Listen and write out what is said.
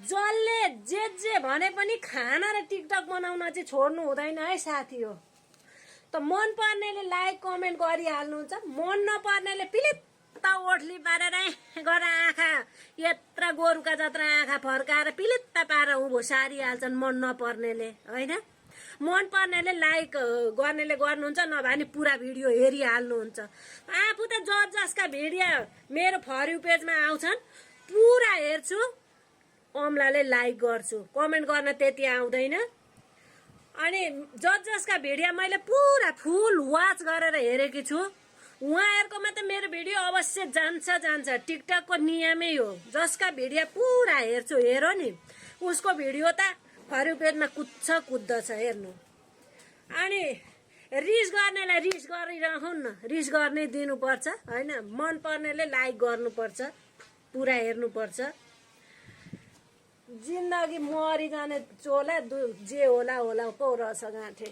जसले जे भने पनि खाना र टिकटक बनाउन चाहिँ छोड्नु हुँदैन है साथी हो। त मन पर्नेले लाइक कमेन्ट गरिहाल्नुहुन्छ, मन नपर्नेले पिलित्त ओठली पारेर गरेर आँखा यत्र गोरुका जत्र आँखा फर्काएर पिलित्त पारेर उँभो सारिहाल्छन् मन नपर्नेले होइन। मन पर्नेले लाइक गर्नेले गर्नुहुन्छ, नभए नि पुरा भिडियो हेरिहाल्नुहुन्छ। आफू त जसका भिडियो मेरो फर यू पेजमा आउँछन् पुरा हेर्छु, अमलाले लाइक गर्छु, कमेन्ट गर्न त्यति आउँदैन। अनि जसका भिडियो मैले पुरा फुल वाच गरेर हेरेकी छु उहाँहरुकोमा त मेरो भिडियो अवश्य जान्छ। टिकटकको नियमै हो, जसका भिडियो पुरा हेर्छु हेरो नि उसको भिडियो त फर यू पेजमा कुद्दछ हेर्नु। अनि रिस गर्नेलाई रिस गरिरहन् न, रिस गर्नै दिनुपर्छ हैन। मन पर्नेले लाइक गर्नुपर्छ, पुरा हेर्नुपर्छ। जिन्दगी मरि जाने चोला जे होला पो रहेछ गाँठे।